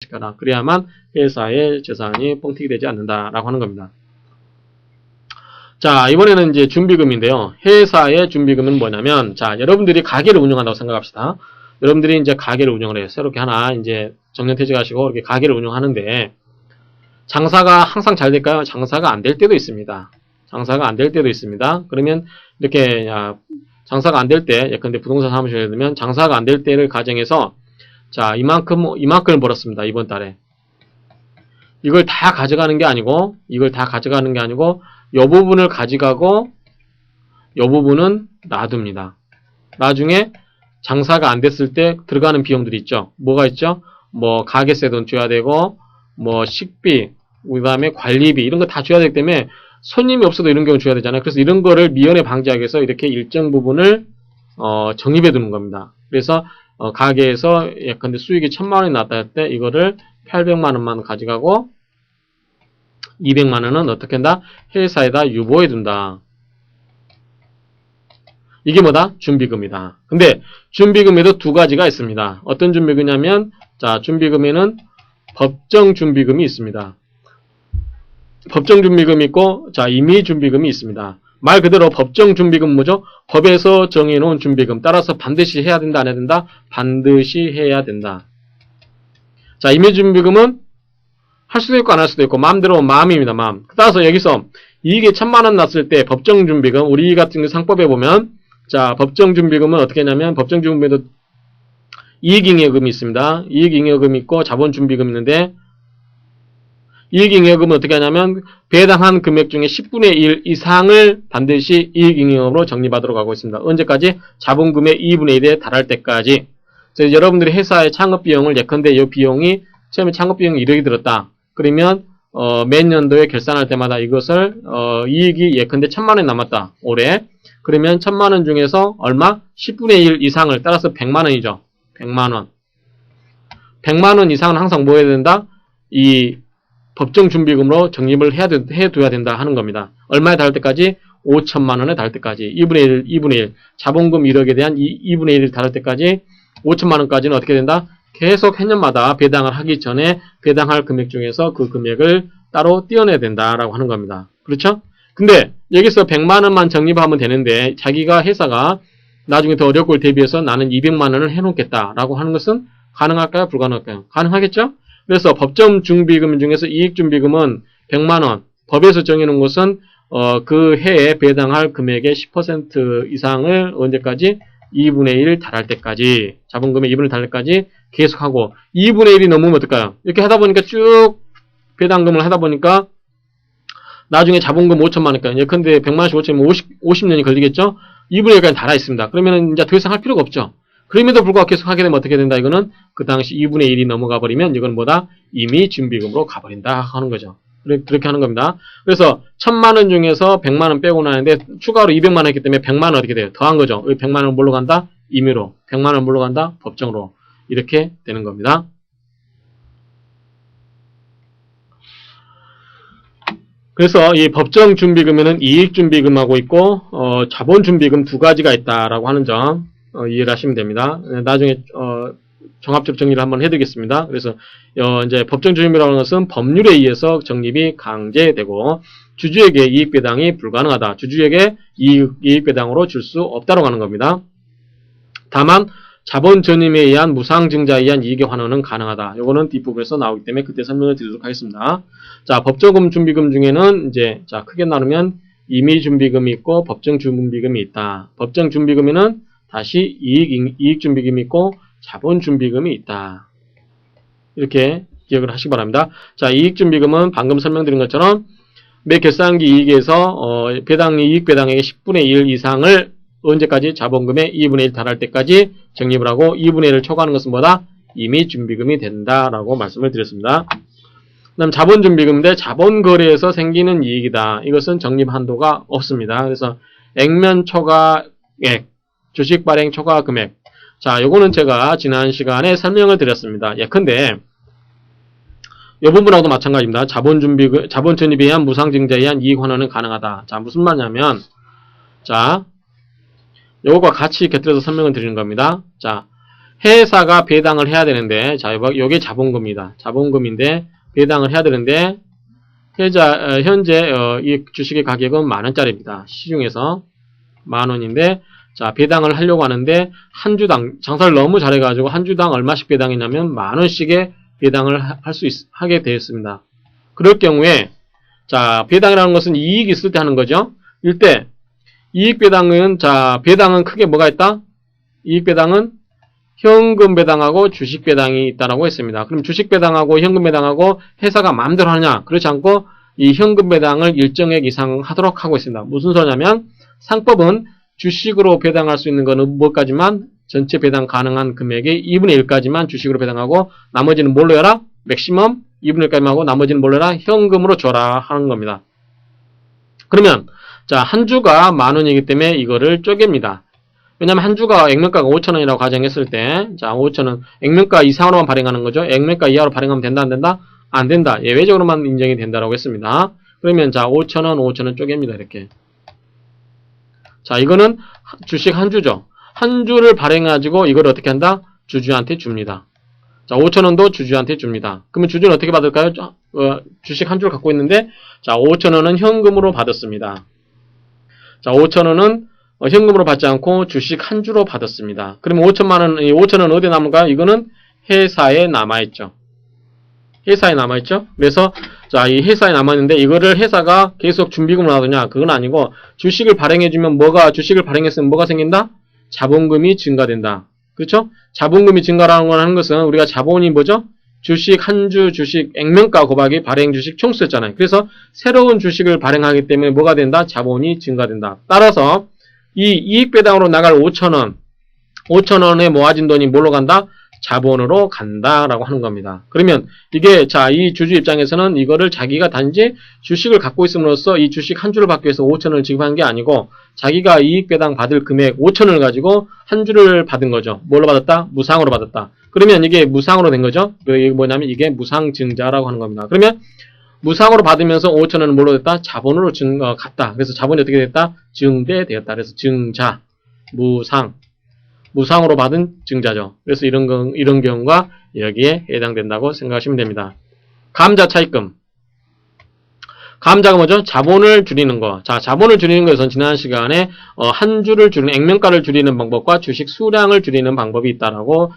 지켜라. 그래야만 회사의 재산이 뻥튀기 되지 않는다라고 하는 겁니다. 자, 이번에는 이제 준비금인데요. 회사의 준비금은 뭐냐면, 자, 여러분들이 가게를 운영한다고 생각합시다. 여러분들이 이제 가게를 운영을 해요. 새롭게 하나 이제 정년퇴직하시고 이렇게 가게를 운영하는데, 장사가 항상 잘 될까요? 장사가 안 될 때도 있습니다. 장사가 안 될 때도 있습니다. 그러면 이렇게 장사가 안 될 때, 예컨대 부동산 사무실에 들면 장사가 안 될 때를 가정해서, 자, 이만큼을 벌었습니다. 이번 달에. 이걸 다 가져가는 게 아니고, 요 부분을 가져가고, 요 부분은 놔둡니다. 나중에 장사가 안 됐을 때 들어가는 비용들이 있죠. 뭐가 있죠? 뭐, 가게세 돈 줘야 되고, 뭐, 식비, 그 다음에 관리비, 이런 거 다 줘야 되기 때문에 손님이 없어도 이런 경우 줘야 되잖아요. 그래서 이런 거를 미연에 방지하기 위해서 이렇게 일정 부분을, 적립해 두는 겁니다. 그래서, 가게에서 예컨대 수익이 1000만원이 났다 할 때 이거를 800만원만 가져가고, 200만원은 어떻게 한다? 회사에다 유보해 둔다. 이게 뭐다? 준비금이다. 근데 준비금에도 두 가지가 있습니다. 어떤 준비금이냐면, 자, 준비금에는 법정 준비금이 있습니다. 법정 준비금이 있고, 자, 임의 준비금이 있습니다. 말 그대로 법정 준비금 뭐죠? 법에서 정해놓은 준비금. 따라서 반드시 해야 된다, 안 해야 된다? 반드시 해야 된다. 자, 임의 준비금은 할 수도 있고 안 할 수도 있고 마음대로 마음입니다. 마음. 따라서 여기서 이익이 1000만원 났을 때 법정 준비금, 우리 같은 상법에 보면, 자, 법정 준비금은 어떻게 하냐면, 법정 준비금에도 이익잉여금이 있습니다. 이익잉여금이 있고 자본 준비금이 있는데, 이익잉여금은 어떻게 하냐면 배당한 금액 중에 10분의 1 이상을 반드시 이익잉여금으로 적립하도록 하고 있습니다. 언제까지? 자본금의 2분의 1에 달할 때까지. 그래서 여러분들이 회사의 창업비용을 예컨대 이 비용이 처음에 창업비용이 1억이 들었다. 그러면 매 년도에 결산할 때마다 이것을 이익이 예컨대 1000만원이 남았다. 올해. 그러면 1000만원 중에서 얼마? 10분의 1 이상을, 따라서 100만원이죠. 100만원. 100만원 이상은 항상 뭐 해야 된다? 이 법정 준비금으로 적립을 해둬야 된다 하는 겁니다. 얼마에 달할 때까지? 5천만원에 달할 때까지. 2분의 1. 자본금 1억에 대한 2분의 1을 달할 때까지 5천만원까지는 어떻게 된다? 계속 해년마다 배당을 하기 전에 배당할 금액 중에서 그 금액을 따로 떼어내야 된다라고 하는 겁니다. 그렇죠? 근데 여기서 100만원만 적립하면 되는데 자기가 회사가 나중에 더 어려울 걸 대비해서 나는 200만원을 해놓겠다라고 하는 것은 가능할까요? 불가능할까요? 가능하겠죠? 그래서 법정 준비금 중에서 이익준비금은 100만원, 법에서 정해놓은 것은 그 해에 배당할 금액의 10% 이상을 언제까지? 2분의 1 달할 때까지, 자본금의 2분의 1 달할 때까지 계속하고, 2분의 1이 넘으면 어떨까요? 이렇게 하다 보니까 쭉 배당금을 하다 보니까 나중에 자본금 5천만원이니까 예컨대 100만원씩 5천이면 50년이 걸리겠죠? 2분의 1까지 달아 있습니다. 그러면 이제 더 이상 할 필요가 없죠. 그럼에도 불구하고 계속 하게 되면 어떻게 된다? 이거는 그 당시 2분의 1이 넘어가 버리면 이건 뭐다? 이미 준비금으로 가버린다 하는 거죠. 그렇게 하는 겁니다. 그래서 1000만원 중에서 100만원 빼고 나는데 추가로 200만원 했기 때문에 100만원 어떻게 돼요? 더한 거죠. 100만원 뭘로 간다? 임의로. 100만원 뭘로 간다? 법정으로. 이렇게 되는 겁니다. 그래서 이 법정 준비금에는 이익 준비금하고 있고 자본 준비금 두 가지가 있다라고 하는 점 이해를 하시면 됩니다. 나중에 종합적 정리를 한번 해드리겠습니다. 그래서 이제 법정 준비라는 것은 법률에 의해서 적립이 강제되고 주주에게 이익 배당이 불가능하다. 주주에게 이익 배당으로 줄 수 없다고 하는 겁니다. 다만 자본 전임에 의한 무상증자에 의한 이익의 환원은 가능하다. 요거는 뒷부분에서 나오기 때문에 그때 설명을 드리도록 하겠습니다. 자, 법정 준비금 중에는 이제 자 크게 나누면 임의 준비금이 있고 법정 준비금이 있다. 법정 준비금에는 다시 이익 준비금이 있고 자본 준비금이 있다. 이렇게 기억을 하시기 바랍니다. 자, 이익 준비금은 방금 설명드린 것처럼 매 결산기 이익에서 이익 배당액의 10분의 1 이상을 언제까지? 자본금의 2분의 1 달할 때까지 적립을 하고 2분의 1을 초과하는 것은 뭐다? 임의 준비금이 된다라고 말씀을 드렸습니다. 그 다음 자본 준비금인데 자본 거래에서 생기는 이익이다. 이것은 적립 한도가 없습니다. 그래서 액면 초과액, 주식 발행 초과 금액. 자, 요거는 제가 지난 시간에 설명을 드렸습니다. 예컨대 이 부분하고도 마찬가지입니다. 자본 전입에 의한 무상증자에 의한 이익 환원은 가능하다. 자, 무슨 말이냐면 자, 요거과 같이 곁들여서 설명을 드리는 겁니다. 자, 회사가 배당을 해야 되는데, 자, 요게 자본금이다. 자본금인데, 배당을 해야 되는데, 현재, 이 주식의 가격은 10,000원짜리입니다. 시중에서 10,000원인데, 자, 배당을 하려고 하는데, 한 주당, 장사를 너무 잘해가지고, 한 주당 얼마씩 배당이냐면, 10,000원씩의 배당을 하게 되었습니다. 그럴 경우에, 자, 배당이라는 것은 이익이 있을 때 하는 거죠. 일때, 이익 배당은, 자, 배당은 크게 뭐가 있다? 이익 배당은 현금 배당하고 주식 배당이 있다라고 했습니다. 그럼 주식 배당하고 현금 배당하고 회사가 마음대로 하느냐? 그렇지 않고 이 현금 배당을 일정액 이상 하도록 하고 있습니다. 무슨 소리냐면 상법은 주식으로 배당할 수 있는 것은 뭐까지만 전체 배당 가능한 금액의 2분의 1까지만 주식으로 배당하고 나머지는 뭘로 해라? 맥시멈 2분의 1까지만 하고 나머지는 뭘로 해라? 현금으로 줘라 하는 겁니다. 그러면 자, 한 주가 10,000원이기 때문에 이거를 쪼갭니다. 왜냐면 한 주가 액면가가 5,000원이라고 가정했을 때, 자, 5,000원, 액면가 이상으로만 발행하는 거죠. 액면가 이하로 발행하면 된다, 안 된다? 안 된다. 예외적으로만 인정이 된다라고 했습니다. 그러면 자, 5,000원, 5,000원 쪼갭니다, 이렇게. 자, 이거는 주식 한 주죠. 한 주를 발행해가지고 이걸 어떻게 한다? 주주한테 줍니다. 자, 5,000원도 주주한테 줍니다. 그러면 주주는 어떻게 받을까요? 주식 한 주를 갖고 있는데, 자, 5,000원은 현금으로 받았습니다. 자, 5,000원은 현금으로 받지 않고 주식 한 주로 받았습니다. 그러면 5,000원 어디에 남을까요? 이거는 회사에 남아있죠. 회사에 남아있죠? 그래서, 자, 이 회사에 남았는데, 이거를 회사가 계속 준비금을 놔두냐? 그건 아니고, 주식을 발행해주면 주식을 발행했으면 뭐가 생긴다? 자본금이 증가된다. 그렇죠? 자본금이 증가라는 걸 하는 것은, 우리가 자본이 뭐죠? 주식 한 주 주식 액면가 곱하기 발행 주식 총수였잖아요. 그래서, 새로운 주식을 발행하기 때문에 뭐가 된다? 자본이 증가된다. 따라서, 이 이익배당으로 나갈 5,000원에 모아진 돈이 뭘로 간다? 자본으로 간다라고 하는 겁니다. 그러면 이게 자, 이 주주 입장에서는 이거를 자기가 단지 주식을 갖고 있음으로써 이 주식 한 주를 받기 위해서 5,000원을 지급한 게 아니고 자기가 이익배당 받을 금액 5,000원을 가지고 한 주를 받은 거죠. 뭘로 받았다? 무상으로 받았다. 그러면 이게 무상으로 된 거죠. 이게 뭐냐면 이게 무상증자라고 하는 겁니다. 그러면 무상으로 받으면서 5,000원은 뭘로 됐다? 자본으로 갔다. 그래서 자본이 어떻게 됐다? 증대되었다. 그래서 증자, 무상으로 받은 증자죠. 그래서 이런 경우가 여기에 해당된다고 생각하시면 됩니다. 감자 차입금. 감자가 뭐죠? 자본을 줄이는 거. 자, 자본을 줄이는 것은 지난 시간에 한 주를 줄이는 액면가를 줄이는 방법과 주식 수량을 줄이는 방법이 있다라고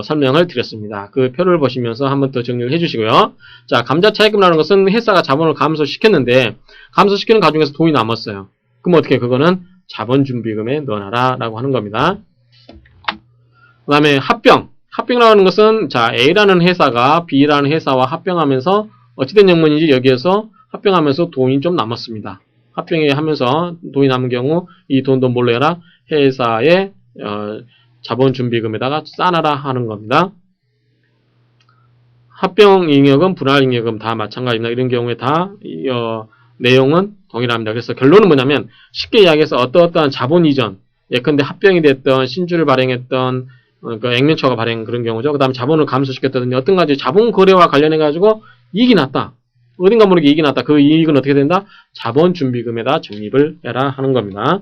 설명을 드렸습니다. 그 표를 보시면서 한번 더 정리를 해주시고요. 자, 감자 차입금이라는 것은 회사가 자본을 감소시켰는데 감소시키는 과정에서 돈이 남았어요. 그럼 어떻게 그거는 자본준비금에 넣어놔라라고 하는 겁니다. 그 다음에 합병. 합병이라는 것은 자, A라는 회사가 B라는 회사와 합병하면서 어찌된 영문인지 여기에서 합병하면서 돈이 좀 남았습니다. 합병에 하면서 돈이 남은 경우 이 돈도 뭘로 해라? 회사의 자본준비금에다가 싸놔라 하는 겁니다. 합병잉여금, 분할잉여금 다 마찬가지입니다. 이런 경우에 다 내용은 동일합니다. 그래서 결론은 뭐냐면 쉽게 이야기해서 어떠한 자본 이전, 예컨대 합병이 됐던 신주를 발행했던 그 액면처가 발행 그런 경우죠. 그 다음에 자본을 감소시켰다든지 어떤 가지 자본 거래와 관련해가지고 이익이 났다. 어딘가 모르게 이익이 났다. 그 이익은 어떻게 된다? 자본준비금에다 적립을 해라 하는 겁니다.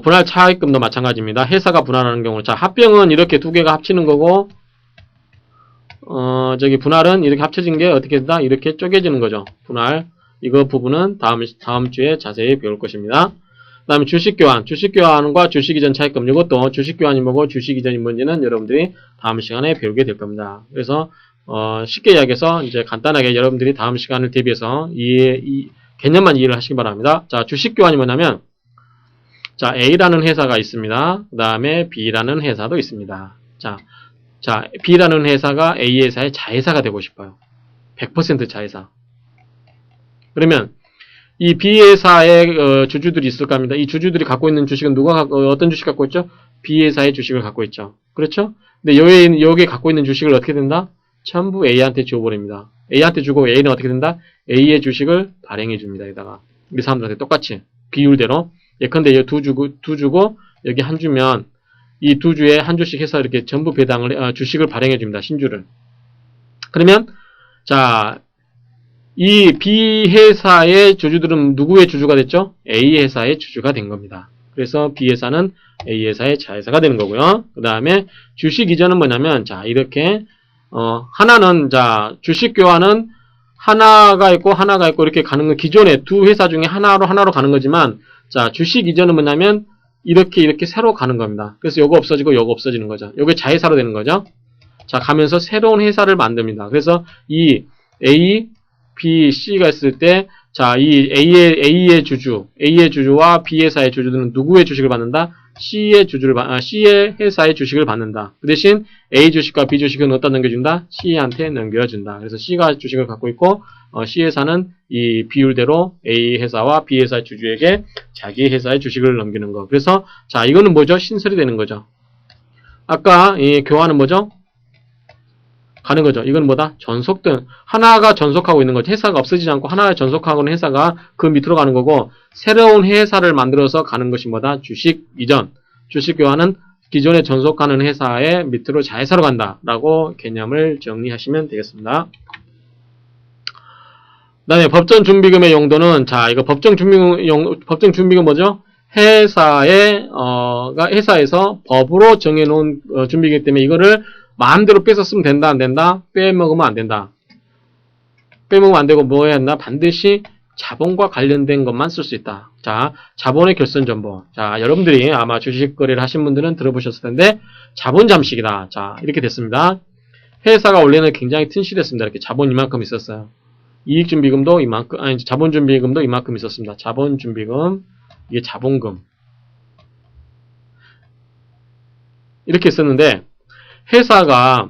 분할 차입금도 마찬가지입니다. 회사가 분할하는 경우. 자, 합병은 이렇게 두 개가 합치는 거고, 분할은 이렇게 합쳐진 게 어떻게 된다? 이렇게 쪼개지는 거죠. 분할. 이거 부분은 다음 주에 자세히 배울 것입니다. 그 다음에 주식교환. 주식교환과 주식이전 차입금. 이것도 주식교환이 뭐고 주식이전이 뭔지는 여러분들이 다음 시간에 배우게 될 겁니다. 그래서, 쉽게 이야기해서 이제 간단하게 여러분들이 다음 시간을 대비해서 개념만 이해를 하시기 바랍니다. 자, 주식교환이 뭐냐면, 자, A라는 회사가 있습니다. 그 다음에 B라는 회사도 있습니다. 자, B라는 회사가 A 회사의 자회사가 되고 싶어요. 100% 자회사. 그러면, 이 B 회사의 주주들이 있을 겁니다. 이 주주들이 갖고 있는 주식은 어떤 주식 갖고 있죠? B 회사의 주식을 갖고 있죠. 그렇죠? 근데 여기에 갖고 있는 주식을 어떻게 된다? 전부 A한테 줘버립니다. A한테 주고 A는 어떻게 된다? A의 주식을 발행해 줍니다. 여기다가. 우리 사람들한테 똑같이. 비율대로. 예컨대 두 주고 여기 한 주면 이 두 주에 한 주씩 해서 이렇게 전부 주식을 발행해 줍니다. 신주를. 그러면 자, 이 B 회사의 주주들은 누구의 주주가 됐죠? A 회사의 주주가 된 겁니다. 그래서 B회사는 A회사의 자회사가 되는 거고요. 그 다음에 주식 이전은 뭐냐면, 자, 이렇게, 하나는, 자, 주식 교환은 하나가 있고, 이렇게 가는 건 기존의 두 회사 중에 하나로 가는 거지만, 자, 주식 이전은 뭐냐면, 이렇게 새로 가는 겁니다. 그래서 요거 없어지고, 요거 없어지는 거죠. 요게 자회사로 되는 거죠. 자, 가면서 새로운 회사를 만듭니다. 그래서 이 A, B, C가 있을 때, 자, 이 A의 주주와 B 회사의 주주들은 누구의 주식을 받는다? C의 회사의 주식을 받는다. 그 대신 A 주식과 B 주식은 어디다 넘겨준다? C한테 넘겨준다. 그래서 C가 주식을 갖고 있고, C 회사는 이 비율대로 A 회사와 B 회사의 주주에게 자기 회사의 주식을 넘기는 거. 그래서, 자, 이거는 뭐죠? 신설이 되는 거죠. 아까 이 교환은 뭐죠? 가는 거죠. 이건 뭐다? 전속된, 하나가 전속하고 있는 거죠. 회사가 없어지지 않고 하나가 전속하고 있는 회사가 그 밑으로 가는 거고, 새로운 회사를 만들어서 가는 것이 뭐다? 주식 이전. 주식 교환은 기존에 전속하는 회사의 밑으로 자회사로 간다라고 개념을 정리하시면 되겠습니다. 그 다음에 법정 준비금의 용도는, 자, 이거 법정 준비금 뭐죠? 회사에서 법으로 정해놓은 준비이기 때문에 이거를 마음대로 뺏어 쓰면 된다, 안 된다? 빼먹으면 안 된다. 빼먹으면 안 되고 뭐 해야 한다? 반드시 자본과 관련된 것만 쓸 수 있다. 자, 자본의 결선 정보. 자, 여러분들이 아마 주식 거래를 하신 분들은 들어보셨을 텐데, 자본 잠식이다. 자, 이렇게 됐습니다. 회사가 원래는 굉장히 튼실했습니다. 이렇게 자본 이만큼 있었어요. 이익 준비금도 이만큼, 자본 준비금도 이만큼 있었습니다. 자본 준비금, 이게 자본금. 이렇게 있었는데, 회사가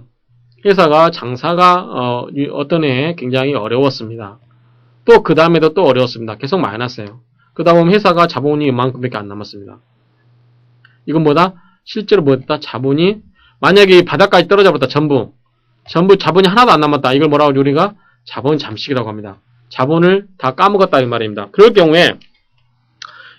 장사가 어떤 해에 굉장히 어려웠습니다. 또 그 다음에도 또 어려웠습니다. 계속 마이너스예요. 그 다음 회사가 자본이 이만큼밖에 안 남았습니다. 이건 뭐다? 실제로 뭐다? 자본이 만약에 바닥까지 떨어져 버렸다. 전부 자본이 하나도 안 남았다. 이걸 뭐라고 하죠? 우리가 자본 잠식이라고 합니다. 자본을 다 까먹었다 이 말입니다. 그럴 경우에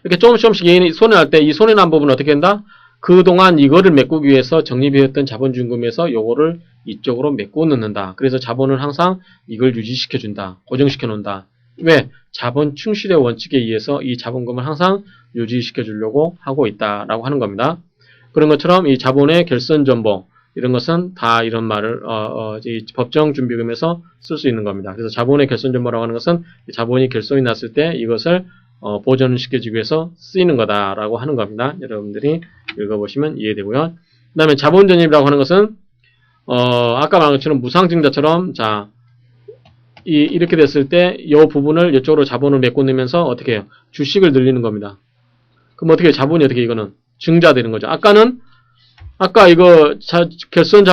이렇게 조금씩 개인이 손해날 때 이 손해난 부분은 어떻게 된다? 그동안 이거를 메꾸기 위해서 적립해왔던 자본준금에서 요거를 이쪽으로 메꿔 넣는다. 그래서 자본을 항상 이걸 유지시켜준다. 고정시켜 놓는다. 왜? 자본 충실의 원칙에 의해서 이 자본금을 항상 유지시켜 주려고 하고 있다라고 하는 겁니다. 그런 것처럼 이 자본의 결선 전보 이런 것은 다 이런 말을 이 법정 준비금에서 쓸 수 있는 겁니다. 그래서 자본의 결선 전보라고 하는 것은 자본이 결손이 났을 때 이것을 보존을 시켜주기 위해서 쓰이는 거다라고 하는 겁니다. 여러분들이 읽어보시면 이해되고요. 그 다음에 자본전입이라고 하는 것은 아까 말한 것처럼 무상증자처럼 자 이렇게 됐을 때 이 부분을 이쪽으로 자본을 메꿔내면서 어떻게 해요? 주식을 늘리는 겁니다. 그럼 어떻게 해요? 자본이 어떻게 이거는 증자되는 거죠. 아까 이거 자본의 결선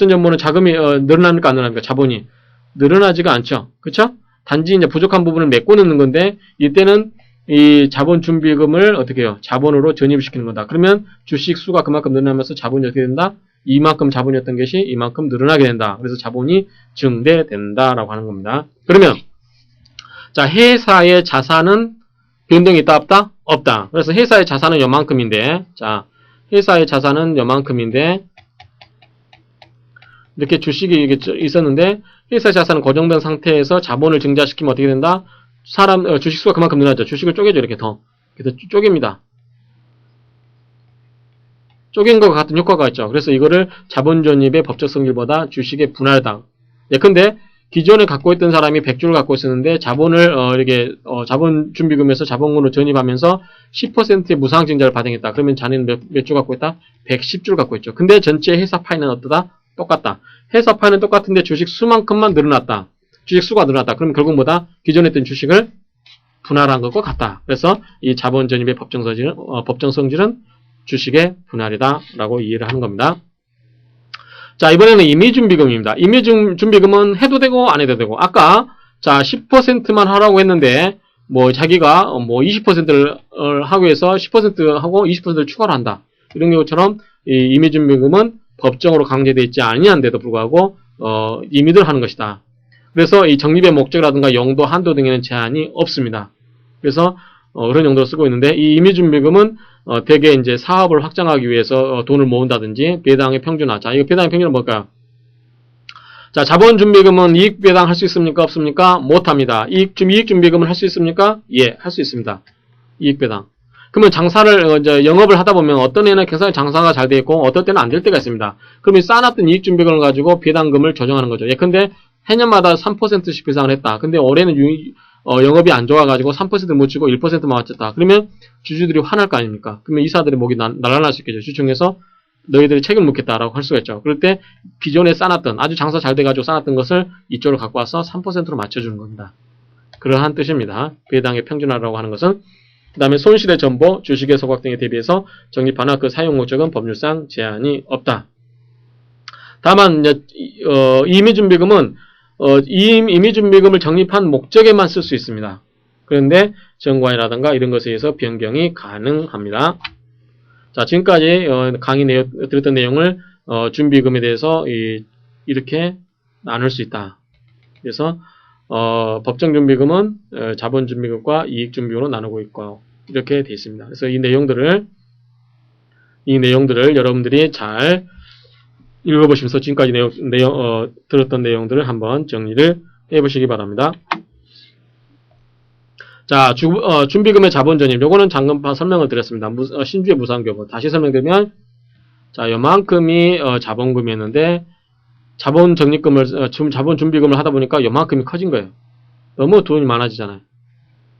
전보는 자금이 늘어납니까 안 늘어납니까? 자본이 늘어나지가 않죠. 그렇죠? 단지 이제 부족한 부분을 메꿔 넣는 건데 이때는 이 자본 준비금을 어떻게 해요? 자본으로 전입시키는 거다. 그러면 주식 수가 그만큼 늘어나면서 자본이 어떻게 된다? 이만큼 자본이었던 것이 이만큼 늘어나게 된다. 그래서 자본이 증대된다라고 하는 겁니다. 그러면 자 회사의 자산은 변동이 있다 없다? 없다. 그래서 회사의 자산은 요만큼인데 자 회사의 자산은 요만큼인데 이렇게 주식이 있었는데 회사 자산은 고정된 상태에서 자본을 증자시키면 어떻게 된다? 주식 수가 그만큼 늘어나죠. 주식을 쪼개죠. 이렇게 더. 그래서 쪼갭니다. 쪼갠 것과 같은 효과가 있죠. 그래서 이거를 자본 전입의 법적 성질보다 주식의 분할당. 예컨대 기존에 갖고 있던 사람이 100주를 갖고 있었는데 자본을 이렇게 자본 준비금에서 자본금으로 전입하면서 10%의 무상 증자를 발행했다. 그러면 자네는 몇 주 갖고 있다? 110주를 갖고 있죠. 근데 전체 회사 파이는 어떠다? 똑같다. 회사 파이는 똑같은데 주식 수만큼만 늘어났다. 주식 수가 늘어났다. 그럼 결국 뭐다? 기존에 있던 주식을 분할한 것과 같다. 그래서 이 자본 전입의 법정 성질은 주식의 분할이다 라고 이해를 하는 겁니다. 자 이번에는 임의준비금입니다. 임의준비금은 해도 되고 안 해도 되고 아까 자 10%만 하라고 했는데 뭐 자기가 뭐 20%를 하고 해서 10% 하고 20%를 추가를 한다. 이런 경우처럼 이 임의준비금은 법정으로 강제되어 있지 아니한데도 불구하고 임의대로 하는 것이다. 그래서 이 적립의 목적이라든가 용도, 한도 등에는 제한이 없습니다. 그래서 그런 용도로 쓰고 있는데 이 임의준비금은 대개 이제 사업을 확장하기 위해서 돈을 모은다든지 배당의 평준화. 자, 이거 배당의 평준화 뭘까요? 자, 자본준비금은 이익 배당 할 수 있습니까? 없습니까? 못합니다. 이익준비금을 할 수 있습니까? 예, 할 수 있습니다. 이익 배당. 그러면 장사를 이제 영업을 하다 보면 어떤 해는 굉장히 장사가 잘 돼 있고 어떤 때는 안 될 때가 있습니다. 그러면 쌓아놨던 이익준비금을 가지고 배당금을 조정하는 거죠. 예컨대 해년마다 3%씩 배상을 했다. 근데 올해는 영업이 안 좋아가지고 3%를 못 치고 1%만 맞췄다. 그러면 주주들이 화날 거 아닙니까? 그러면 이사들의 목이 날아날 수 있겠죠. 주총에서 너희들이 책임을 묻겠다라고 할 수가 있죠. 그럴 때 기존에 쌓아놨던 아주 장사 잘 돼가지고 쌓아놨던 것을 이쪽으로 갖고 와서 3%로 맞춰주는 겁니다. 그러한 뜻입니다. 배당의 평준화라고 하는 것은. 그 다음에 손실의 전보, 주식의 소각 등에 대비해서 적립하나 그 사용 목적은 법률상 제한이 없다. 다만 이제 임의준비금은 임의준비금을 적립한 목적에만 쓸 수 있습니다. 그런데 정관이라든가 이런 것에 의해서 변경이 가능합니다. 자, 지금까지 강의 들었던 내용을 준비금에 대해서 이렇게 나눌 수 있다. 그래서 법정준비금은 자본준비금과 이익준비금으로 나누고 있고 이렇게 되어 있습니다. 그래서 이 내용들을 여러분들이 잘 읽어보시면서 지금까지 들었던 내용들을 한번 정리를 해보시기 바랍니다. 자, 준비금의 자본전입. 요거는 방금 설명을 드렸습니다. 신주의 무상교부. 다시 설명드리면, 자, 요만큼이 자본금이었는데, 자본준비금을 하다 보니까 요만큼이 커진 거예요. 너무 돈이 많아지잖아요.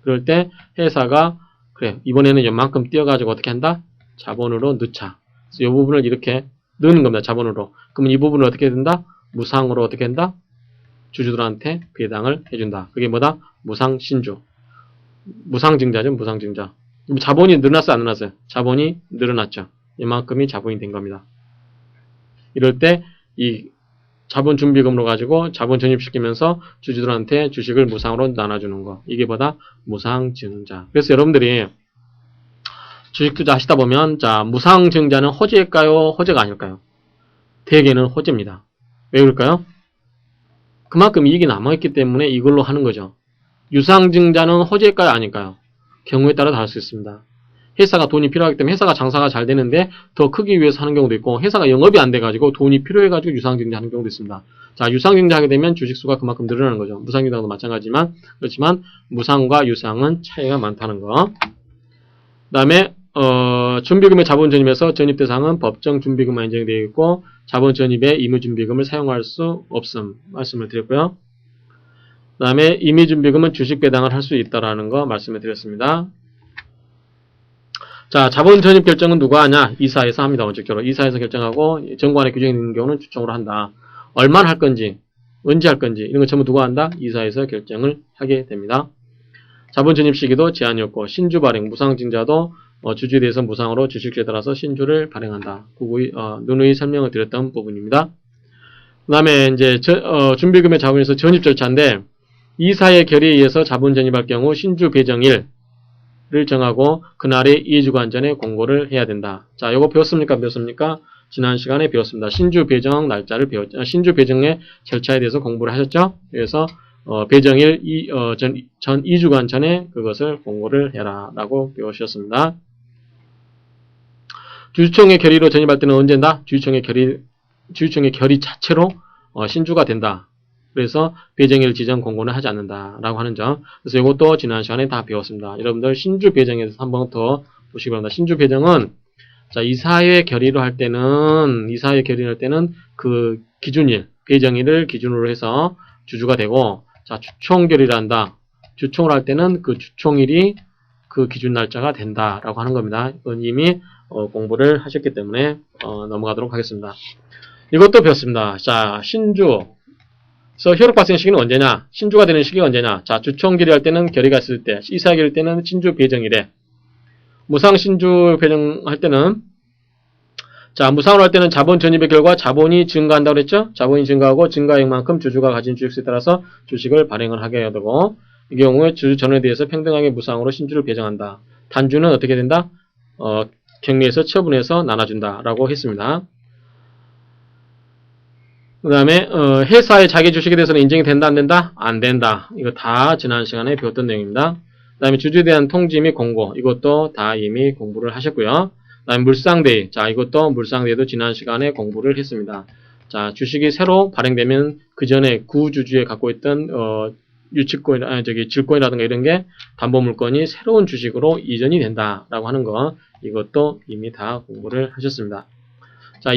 그럴 때 회사가, 그래, 이번에는 요만큼 띄어가지고 어떻게 한다? 자본으로 넣자. 그래서 이 부분을 이렇게 넣는 겁니다. 자본으로. 그러면 이 부분을 어떻게 된다? 무상으로 어떻게 한다? 주주들한테 배당을 해준다. 그게 뭐다? 무상신주. 무상증자죠. 무상증자. 자본이 늘어났어요? 안 늘어났어요? 자본이 늘어났죠. 이만큼이 자본이 된 겁니다. 이럴 때 이 자본준비금으로 가지고 자본 전입시키면서 주주들한테 주식을 무상으로 나눠주는 거. 이게 뭐다? 무상증자. 그래서 여러분들이 주식 투자 하시다 보면, 자, 무상증자는 호재일까요? 호재가 아닐까요? 대개는 호재입니다. 왜 그럴까요? 그만큼 이익이 남아있기 때문에 이걸로 하는 거죠. 유상증자는 호재일까요? 아닐까요? 경우에 따라 다를 수 있습니다. 회사가 돈이 필요하기 때문에 회사가 장사가 잘 되는데 더 크기 위해서 하는 경우도 있고, 회사가 영업이 안 돼가지고 돈이 필요해가지고 유상증자 하는 경우도 있습니다. 자, 유상증자 하게 되면 주식수가 그만큼 늘어나는 거죠. 무상증자도 마찬가지지만, 그렇지만 무상과 유상은 차이가 많다는 거. 그 다음에 준비금의 자본전입에서 전입대상은 법정 준비금만 인정되어 있고, 자본전입에 임의준비금을 사용할 수 없음 말씀을 드렸고요. 그 다음에 임의준비금은 주식 배당을 할 수 있다라는 거 말씀을 드렸습니다. 자, 자본 전입 결정은 누가 하냐? 이사에서 합니다. 원칙적으로. 이사에서 결정하고, 정관에 규정이 있는 경우는 주총으로 한다. 얼마나 할 건지, 언제 할 건지, 이런 거 전부 누가 한다? 이사에서 결정을 하게 됩니다. 자본 전입 시기도 제한이 없고, 신주 발행, 무상증자도 주주에 대해서 무상으로 주식주에 따라서 신주를 발행한다. 누누이 설명을 드렸던 부분입니다. 그 다음에 이제 준비금의 자본에서 전입 절차인데, 이사의 결의에 의해서 자본 전입할 경우 신주 배정일, 를 정하고 그날의 2주간 전에 공고를 해야 된다. 자, 요거 배웠습니까? 배웠습니까? 지난 시간에 배웠습니다. 신주 배정 날짜를 배웠죠. 신주 배정의 절차에 대해서 공부를 하셨죠? 그래서 배정일 전 2주간 전에 그것을 공고를 해라 라고 배우셨습니다. 주주총회 결의로 전입할 때는 언제인다? 주주총회 결의 자체로 신주가 된다. 그래서 배정일 지정 공고는 하지 않는다라고 하는 점. 그래서 이것도 지난 시간에 다 배웠습니다. 여러분들 신주 배정에 대해서 한 번 더 보시기 바랍니다. 신주 배정은, 자, 이사회 결의를 할 때는 그 기준일, 배정일을 기준으로 해서 주주가 되고, 자, 주총 결의를 한다. 주총을 할 때는 그 주총일이 그 기준 날짜가 된다라고 하는 겁니다. 이건 이미 공부를 하셨기 때문에 넘어가도록 하겠습니다. 이것도 배웠습니다. 자, 신주. 그래서 효력 발생 시기는 언제냐? 신주가 되는 시기가 언제냐? 자, 주총 결의할 때는 결의가 있을 때, 이사 결의할 때는 신주 배정일에, 무상 신주 배정할 때는, 자, 무상으로 할 때는 자본 전입의 결과 자본이 증가한다고 그랬죠? 자본이 증가하고 증가액만큼 주주가 가진 주식수에 따라서 주식을 발행을 하게 해야 되고, 이 경우에 주주 전원에 대해서 평등하게 무상으로 신주를 배정한다. 단주는 어떻게 된다? 격리해서 처분해서 나눠준다라고 했습니다. 그 다음에 회사의 자기 주식에 대해서는 인정이 된다 안 된다? 안 된다. 이거 다 지난 시간에 배웠던 내용입니다. 그 다음에 주주에 대한 통지 및 공고, 이것도 다 이미 공부를 하셨고요. 그 다음에 물상대의, 자, 이것도 물상대의도 지난 시간에 공부를 했습니다. 자, 주식이 새로 발행되면 그 전에 구주주에 갖고 있던 유치권, 질권이라든가 이런 게 담보물권이 새로운 주식으로 이전이 된다라고 하는 거, 이것도 이미 다 공부를 하셨습니다. 자,